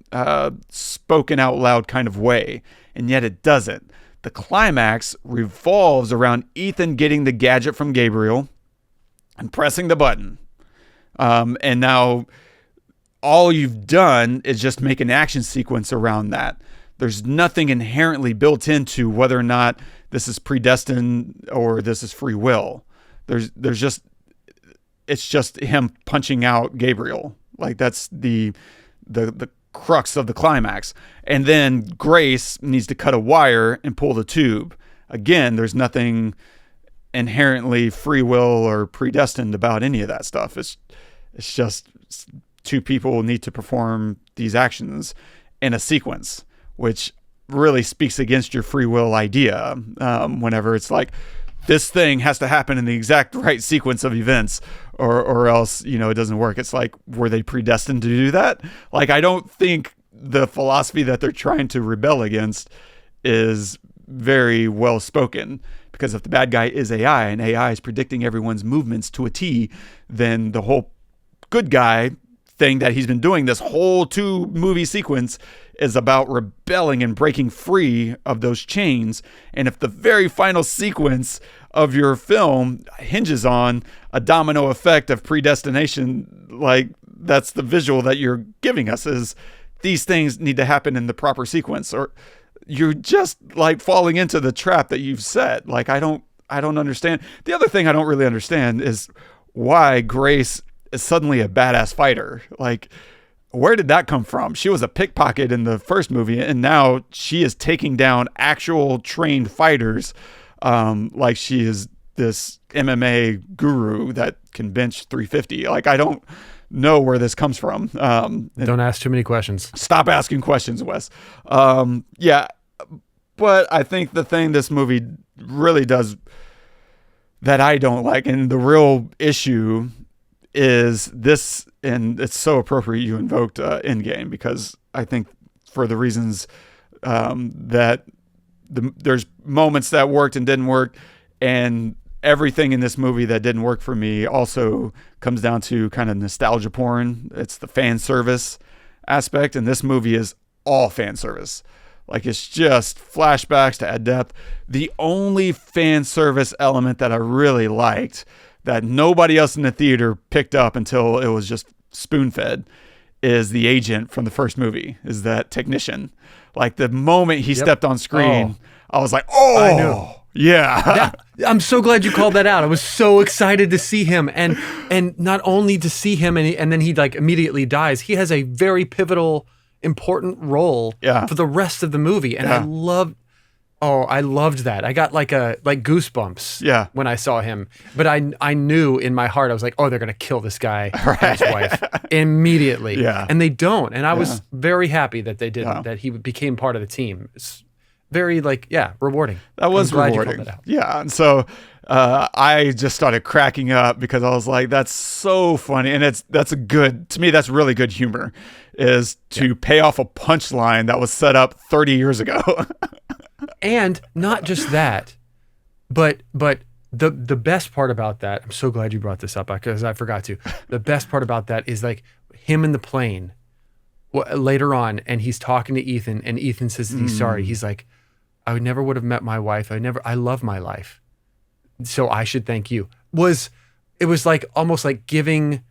spoken out loud kind of way. And yet it doesn't. The climax revolves around Ethan getting the gadget from Gabriel and pressing the button. And now all you've done is just make an action sequence around that. There's nothing inherently built into whether or not this is predestined or this is free will. It's just him punching out Gabriel. That's the crux of the climax. And then Grace needs to cut a wire and pull the tube. Again, there's nothing inherently free will or predestined about any of that stuff. It's just two people need to perform these actions in a sequence, which really speaks against your free will idea. Whenever it's like, this thing has to happen in the exact right sequence of events or else, it doesn't work. It's like, were they predestined to do that? I don't think the philosophy that they're trying to rebel against is very well spoken, because if the bad guy is AI and AI is predicting everyone's movements to a T, then the whole good guy thing that he's been doing this whole 2 movie sequence is about rebelling and breaking free of those chains. And if the very final sequence of your film hinges on a domino effect of predestination, that's the visual that you're giving us, is these things need to happen in the proper sequence, or you're just falling into the trap that you've set. I don't understand. The other thing I don't really understand is why Grace is suddenly a badass fighter. Where did that come from? She was a pickpocket in the first movie, and now she is taking down actual trained fighters, like she is this MMA guru that can bench 350. I don't know where this comes from. Don't ask too many questions. Stop asking questions, Wes. Yeah, but I think the thing this movie really does that I don't like, and the real issue is this, and it's so appropriate you invoked Endgame, because I think for the reasons that there's moments that worked and didn't work, and everything in this movie that didn't work for me also comes down to kind of nostalgia porn. It's the fan service aspect, and this movie is all fan service. Like, it's just flashbacks to add depth. The only fan service element that I really liked that nobody else in the theater picked up until it was just spoon-fed is the agent from the first movie, is that technician. Like, the moment he stepped on screen, I was like, oh, I knew. Yeah. I'm so glad you called that out. I was so excited to see him, and not only to see him and then he like immediately dies. He has a very pivotal, important role for the rest of the movie. And I loved that. I got like goosebumps when I saw him. But I knew in my heart, I was like, oh, they're gonna kill this guy and his wife immediately. Yeah. And they don't. And I was very happy that they didn't, that he became part of the team. It's very rewarding. That was rewarding. Yeah. And so I just started cracking up because I was like, that's so funny. And to me, that's really good humor, is to pay off a punchline that was set up 30 years ago. And not just that, but the best part about that, I'm so glad you brought this up because I forgot to. The best part about that is like him in the plane later on, and he's talking to Ethan, and Ethan says that he's sorry. He's like, I never would have met my wife. I love my life. So I should thank you. It was like almost like giving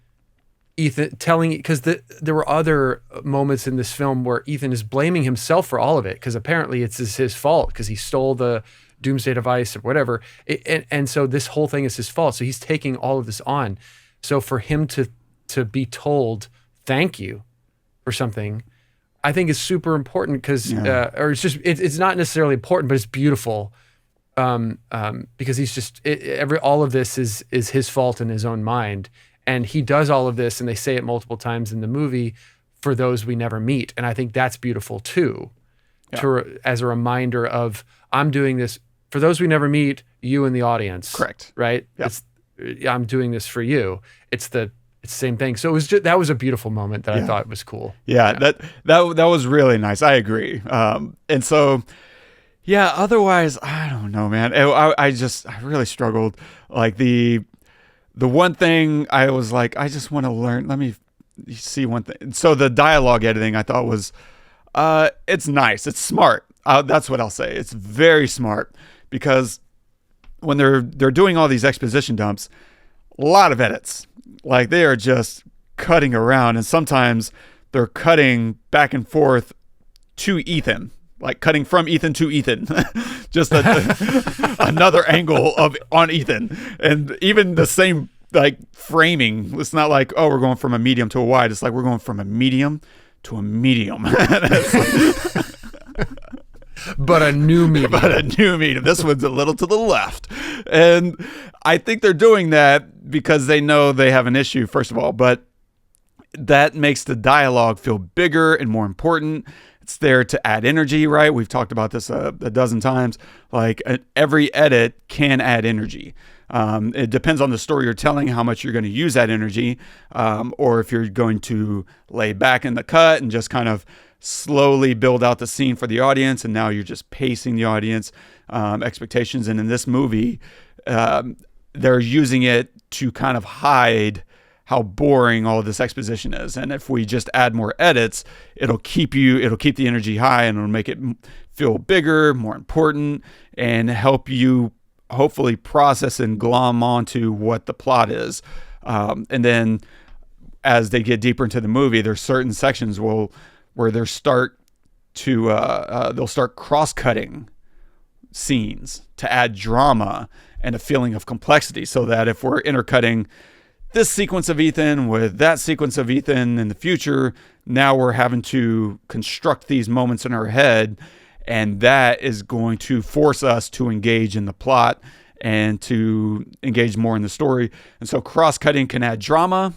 Ethan, because there were other moments in this film where Ethan is blaming himself for all of it, because apparently it's his fault because he stole the doomsday device or whatever. And so this whole thing is his fault. So he's taking all of this on. So for him to be told thank you for something, I think is super important because, or it's not necessarily important, but it's beautiful. Because he's just, all of this is his fault in his own mind. And he does all of this, and they say it multiple times in the movie, for those we never meet. And I think that's beautiful too, as a reminder of, I'm doing this for those we never meet, you and the audience. Correct. Right? Yep. I'm doing this for you. It's the same thing. So that was a beautiful moment that I thought was cool. Yeah. That was really nice. I agree. And so, otherwise, I don't know, man. I really struggled. Like the one thing I was like, I just want to learn. Let me see one thing. So the dialogue editing I thought was, it's nice. It's smart. That's what I'll say. It's very smart, because when they're doing all these exposition dumps, a lot of edits. Like, they are just cutting around, and sometimes they're cutting back and forth to Ethan. Like cutting from Ethan to Ethan, just another angle on Ethan, and even the same like framing. It's not like, oh, we're going from a medium to a wide. It's like we're going from a medium to a medium. But a new medium. This one's a little to the left, and I think they're doing that because they know they have an issue, first of all, but that makes the dialogue feel bigger and more important. It's there to add energy, right? We've talked about this a dozen times. Like, every edit can add energy. It depends on the story you're telling, how much you're going to use that energy, or if you're going to lay back in the cut and just kind of slowly build out the scene for the audience, and now you're just pacing the audience expectations. And in this movie, they're using it to kind of hide how boring all of this exposition is. And if we just add more edits, it'll keep the energy high, and it'll make it feel bigger, more important, and help you hopefully process and glom onto what the plot is. And then as they get deeper into the movie, there's certain sections where they'll start cross-cutting scenes to add drama and a feeling of complexity, so that if we're intercutting this sequence of Ethan with that sequence of Ethan in the future, now we're having to construct these moments in our head, and that is going to force us to engage in the plot and to engage more in the story. And so cross-cutting can add drama.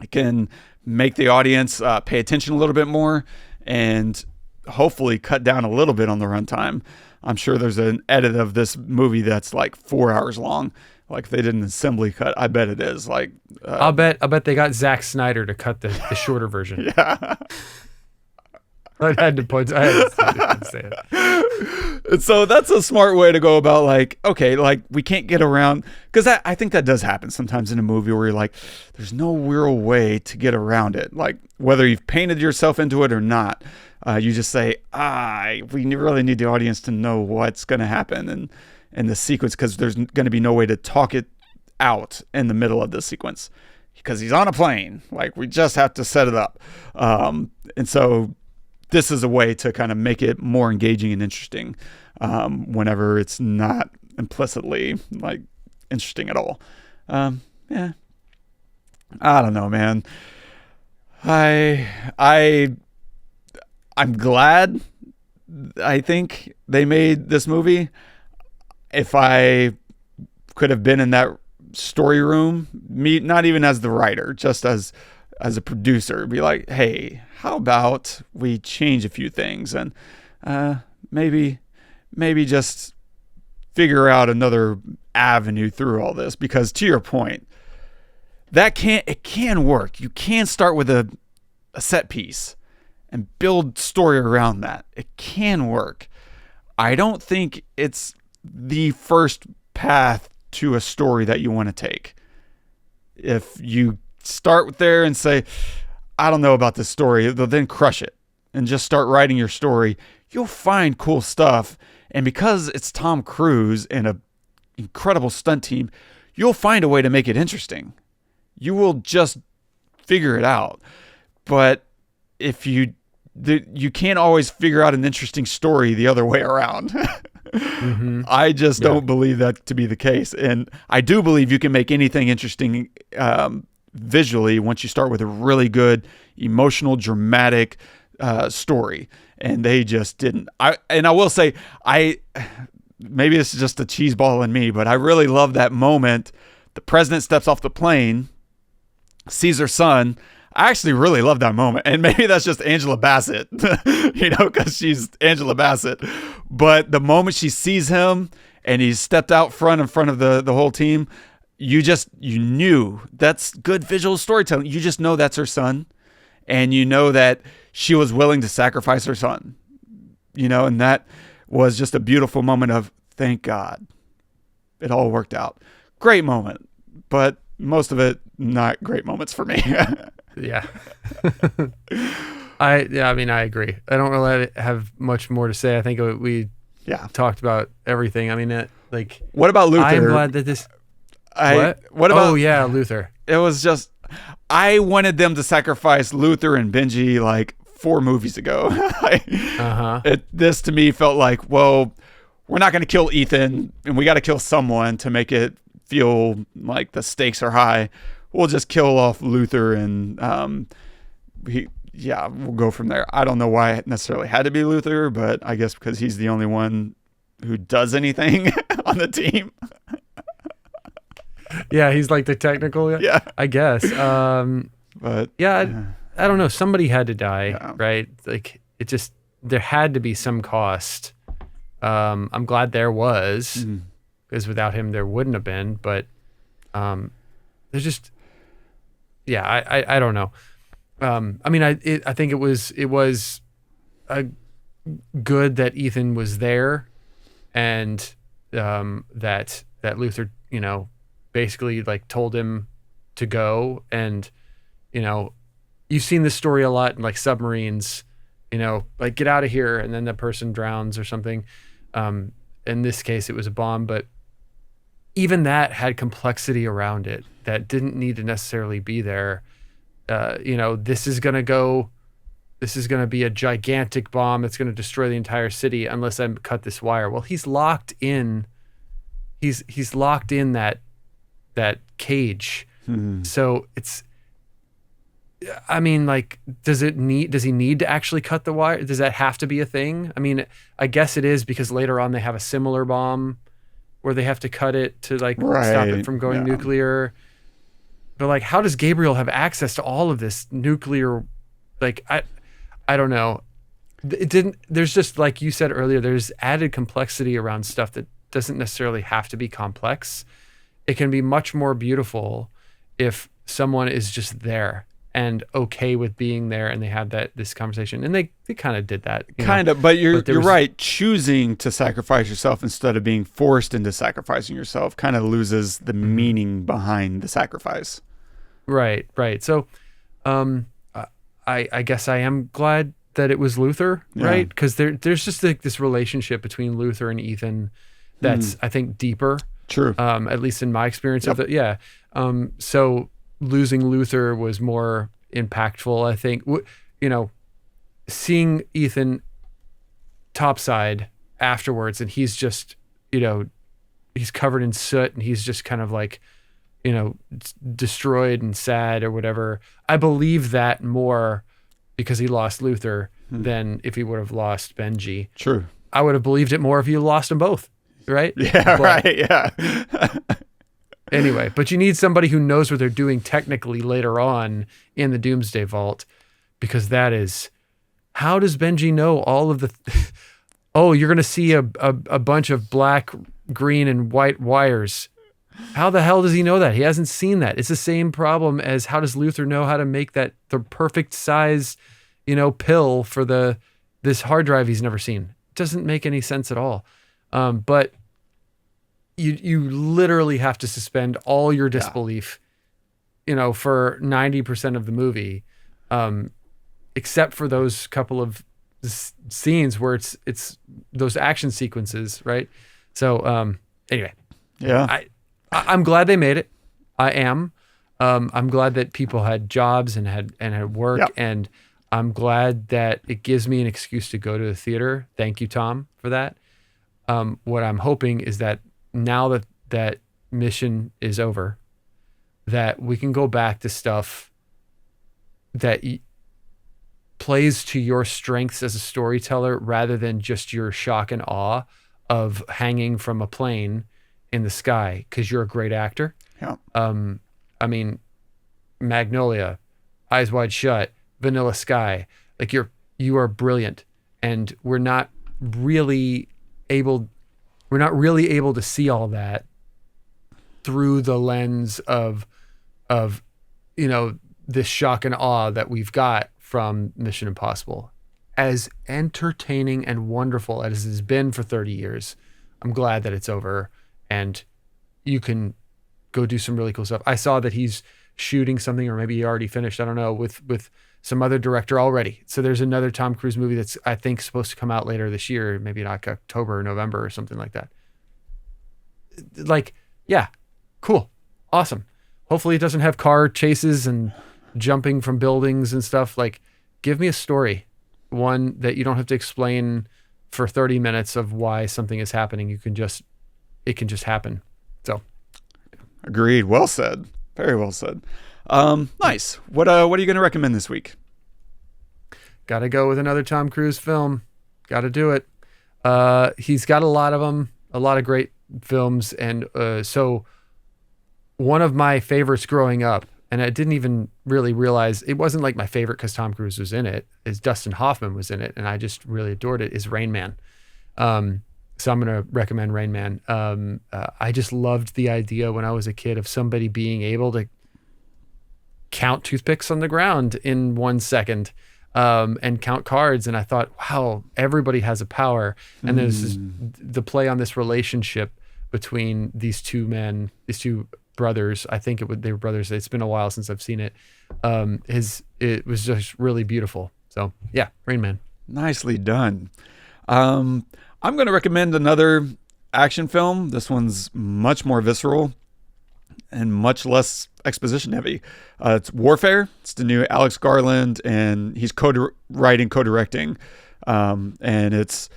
It can make the audience pay attention a little bit more, and hopefully cut down a little bit on the runtime. I'm sure there's an edit of this movie that's like 4 hours long. Like, if they did an assembly cut, I bet it is. Like, I'll bet they got Zack Snyder to cut the shorter version. Yeah. I had to say it. And so that's a smart way to go about, like, okay, like, we can't get around, because I think that does happen sometimes in a movie where you're like, there's no real way to get around it. Like, whether you've painted yourself into it or not, you just say, we really need the audience to know what's going to happen in the sequence, because there's going to be no way to talk it out in the middle of the sequence, because he's on a plane. Like, we just have to set it up. And so this is a way to kind of make it more engaging and interesting, whenever it's not implicitly, like, interesting at all. Yeah. I don't know, man. I'm glad, I think, they made this movie. If I could have been in that story room, me, not even as the writer, just as a producer, be like, hey, how about we change a few things and maybe just figure out another avenue through all this? Because to your point, it can work. You can start with a set piece and build story around that. It can work. I don't think it's the first path to a story that you want to take. If you start there and say, I don't know about this story, then crush it and just start writing your story, you'll find cool stuff. And because it's Tom Cruise and an incredible stunt team, you'll find a way to make it interesting. You will just figure it out. But if you can't always figure out an interesting story the other way around. Mm-hmm. I just don't believe that to be the case. And I do believe you can make anything interesting visually once you start with a really good, emotional, dramatic story. And they just didn't. I will say, maybe this is just a cheese ball in me, but I really love that moment. The president steps off the plane, sees her son. I actually really love that moment. And maybe that's just Angela Bassett, because she's Angela Bassett. But the moment she sees him and he's stepped out in front of the whole team, you knew that's good visual storytelling. You just know that's her son. And you know that she was willing to sacrifice her son, and that was just a beautiful moment of, thank God it all worked out. Great moment, but most of it, not great moments for me. Yeah. I agree. I don't really have much more to say. I think we talked about everything. I mean, what about Luther? I'm glad that this. What about? Oh yeah, Luther. It was just, I wanted them to sacrifice Luther and Benji like 4 movies ago. This to me felt like, well, we're not going to kill Ethan, and we got to kill someone to make it feel like the stakes are high. We'll just kill off Luther, and we'll go from there. I don't know why it necessarily had to be Luther, but I guess because he's the only one who does anything on the team. Yeah, he's like the technical. Yeah, I guess. But I don't know. Somebody had to die, right? Like, it just, there had to be some cost. I'm glad there was, because without him there wouldn't have been. But there's just, I don't know. I think it was good that Ethan was there, and that Luther, basically like told him to go. And you've seen this story a lot in like submarines, like, get out of here, and then the person drowns or something. In this case it was a bomb, but even that had complexity around it that didn't need to necessarily be there. This is going to be a gigantic bomb that's going to destroy the entire city unless I cut this wire. Well, he's locked in. He's locked in that cage. So it's, does he need to actually cut the wire? Does that have to be a thing? I mean, I guess it is, because later on they have a similar bomb where they have to cut it to stop it from going nuclear. But how does Gabriel have access to all of this nuclear? I don't know. It didn't. There's just, like you said earlier, there's added complexity around stuff that doesn't necessarily have to be complex. It can be much more beautiful if someone is just there and okay with being there, and they had this conversation, and they kind of did that. But you're right. Choosing to sacrifice yourself instead of being forced into sacrificing yourself kind of loses the meaning behind the sacrifice. Right. So, I guess I am glad that it was Luther, right? Because there's just like this relationship between Luther and Ethan that's I think deeper. True. At least in my experience of it. Yeah. So losing Luther was more impactful, I think. Seeing Ethan topside afterwards, and he's just, he's covered in soot, and he's just kind of like, destroyed and sad or whatever. I believe that more because he lost Luther than if he would have lost Benji. True. I would have believed it more if you lost them both, right? Right. Yeah. Anyway, but you need somebody who knows what they're doing technically later on in the Doomsday Vault, because that is, how does Benji know all of the, you're going to see a bunch of black, green, and white wires. How the hell does he know that? He hasn't seen that. It's the same problem as how does Luther know how to make the perfect size, pill for this hard drive he's never seen. It doesn't make any sense at all. But you literally have to suspend all your disbelief, for 90% of the movie, except for those couple of scenes where it's those action sequences, right? So anyway, I'm glad they made it. I am. I'm glad that people had jobs and had work, and I'm glad that it gives me an excuse to go to the theater. Thank you, Tom, for that. What I'm hoping is that now that mission is over, that we can go back to stuff that plays to your strengths as a storyteller rather than just your shock and awe of hanging from a plane in the sky because you're a great actor. Yeah. I mean, Magnolia, Eyes Wide Shut, Vanilla Sky, like you are brilliant, and we're not really able to see all that through the lens of this shock and awe that we've got from Mission Impossible. As entertaining and wonderful as it has been for 30 years, I'm glad that it's over and you can go do some really cool stuff. I saw that he's shooting something, or maybe he already finished, I don't know, with some other director already. So there's another Tom Cruise movie that's, I think, supposed to come out later this year, maybe like October or November or something like that. Like, yeah, cool. Awesome. Hopefully it doesn't have car chases and jumping from buildings and stuff. Like, give me a story, one that you don't have to explain for 30 minutes of why something is happening. It can just happen. So, agreed. Well said. Very well said. Nice. What are you going to recommend this week? Got to go with another Tom Cruise film. Got to do it. He's got a lot of them, a lot of great films. And so one of my favorites growing up, and I didn't even really realize it wasn't like my favorite because Tom Cruise was in it, is Dustin Hoffman was in it, and I just really adored it, is Rain Man. So I'm going to recommend Rain Man. I just loved the idea when I was a kid of somebody being able to count toothpicks on the ground in 1 second and count cards. And I thought, wow, everybody has a power. And there's the play on this relationship between these two men, these two brothers. I think they were brothers. It's been a while since I've seen it. It was just really beautiful. So yeah, Rain Man. Nicely done. I'm going to recommend another action film. This one's much more visceral and much less exposition heavy. It's Warfare. It's the new Alex Garland, and he's co-writing, co-directing. And it's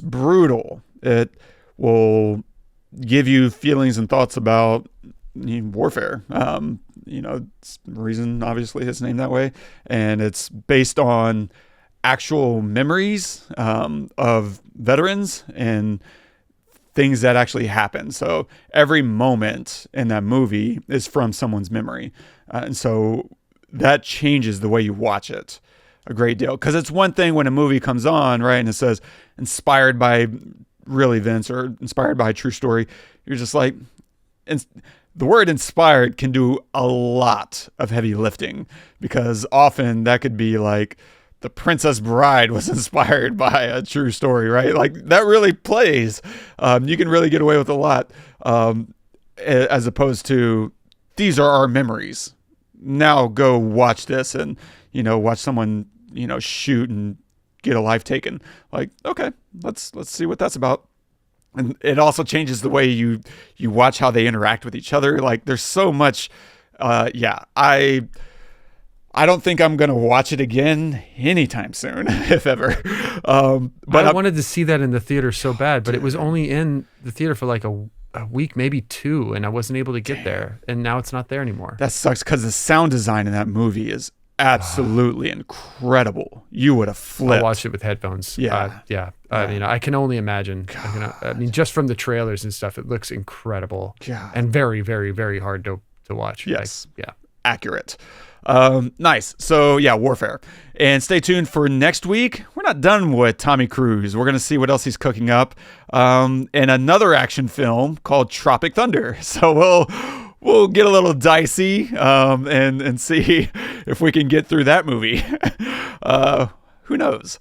brutal. It will give you feelings and thoughts about warfare. It's the reason obviously it's named that way. And it's based on actual memories of veterans and things that actually happen. So every moment in that movie is from someone's memory. And so that changes the way you watch it a great deal. Because it's one thing when a movie comes on, right, and it says inspired by real events or inspired by a true story. You're just like, the word inspired can do a lot of heavy lifting, because often that could be like The Princess Bride was inspired by a true story, right? Like that really plays. You can really get away with a lot, as opposed to these are our memories. Now go watch this and, watch someone, shoot and get a life taken. Like, okay, let's see what that's about. And it also changes the way you watch how they interact with each other. Like there's so much, I don't think I'm going to watch it again anytime soon, if ever. But I wanted to see that in the theater so bad, but it was only in the theater for like a week, maybe 2, and I wasn't able to get there. And now it's not there anymore. That sucks, because the sound design in that movie is absolutely incredible. You would have flipped. I'll watch it with headphones. Yeah. I can only imagine. Just from the trailers and stuff, it looks incredible. Yeah. And very, very, very hard to watch. Yes. Yeah. Accurate. Nice. So Warfare. And stay tuned for next week. We're not done with Tommy Cruise. We're going to see what else he's cooking up. And another action film called Tropic Thunder. So we'll get a little dicey, and see if we can get through that movie. Who knows?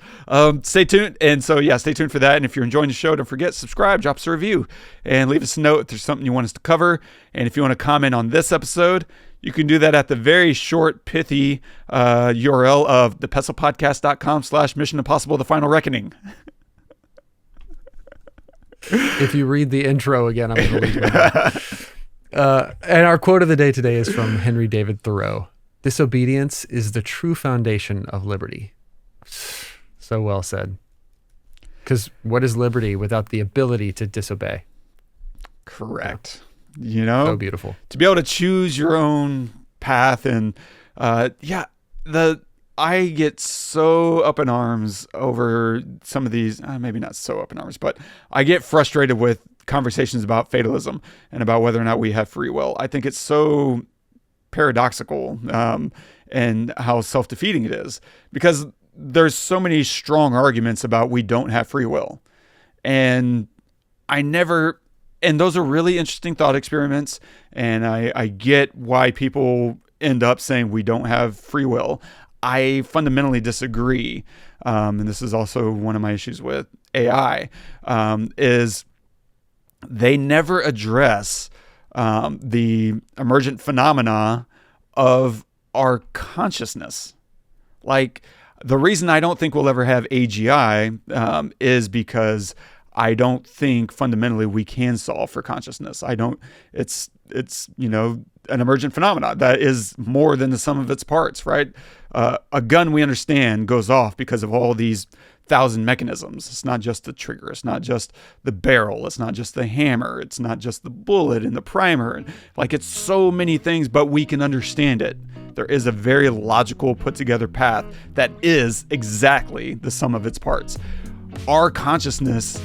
Stay tuned. And so, stay tuned for that. And if you're enjoying the show, don't forget, subscribe, drop us a review, and leave us a note if there's something you want us to cover. And if you want to comment on this episode, you can do that at the very short, pithy URL of thepestlepodcast.com/Mission Impossible: The Final Reckoning. If you read the intro again, I'm going to leave it. And our quote of the day today is from Henry David Thoreau. Disobedience is the true foundation of liberty. So well said. Because what is liberty without the ability to disobey? Correct. So beautiful. To be able to choose your own path. And I get so up in arms over some of these, maybe not so up in arms, but I get frustrated with conversations about fatalism and about whether or not we have free will. I think it's so paradoxical, and how self-defeating it is, because there's so many strong arguments about we don't have free will. And those are really interesting thought experiments. And I get why people end up saying we don't have free will. I fundamentally disagree. And this is also one of my issues with AI, is they never address the emergent phenomena of our consciousness. Like, the reason I don't think we'll ever have AGI is because I don't think fundamentally we can solve for consciousness. It's an emergent phenomena that is more than the sum of its parts, right? A gun, we understand, goes off because of all these 1,000 mechanisms. It's not just the trigger. It's not just the barrel. It's not just the hammer. It's not just the bullet and the primer. Like, it's so many things, but we can understand it. There is a very logical, put together path that is exactly the sum of its parts. Our consciousness,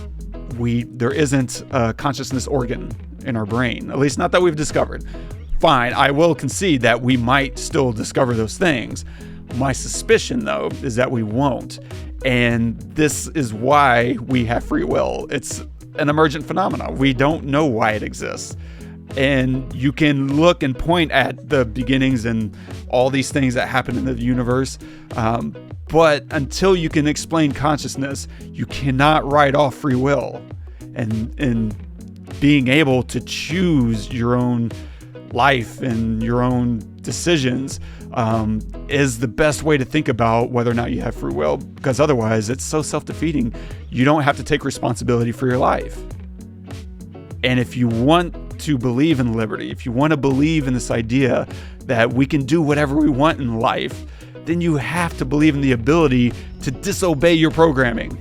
there isn't a consciousness organ in our brain, at least not that we've discovered. Fine, I will concede that we might still discover those things. My suspicion, though, is that we won't. And this is why we have free will. It's an emergent phenomenon. We don't know why it exists. And you can look and point at the beginnings and all these things that happen in the universe. But until you can explain consciousness, you cannot write off free will. And being able to choose your own life and your own decisions is the best way to think about whether or not you have free will, because otherwise it's so self-defeating. You don't have to take responsibility for your life. And if you want to believe in liberty, if you want to believe in this idea that we can do whatever we want in life, then you have to believe in the ability to disobey your programming,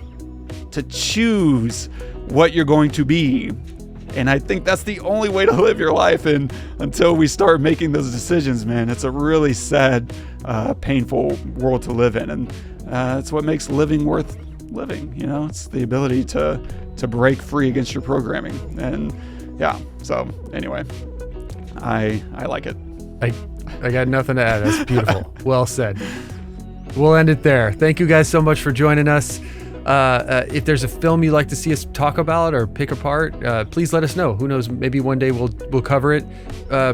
to choose what you're going to be. And I think that's the only way to live your life. And until we start making those decisions, man, it's a really sad, painful world to live in. And it's what makes living worth living. It's the ability to break free against your programming. And so anyway, I like it. I got nothing to add. That's beautiful. Well said. We'll end it there. Thank you guys so much for joining us. If there's a film you'd like to see us talk about or pick apart, please let us know. Who knows? Maybe one day we'll cover it.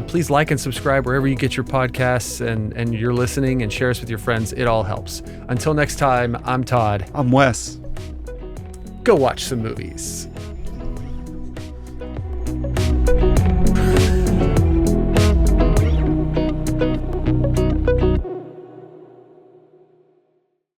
Please like and subscribe wherever you get your podcasts and you're listening, and share us with your friends. It all helps. Until next time, I'm Todd. I'm Wes. Go watch some movies.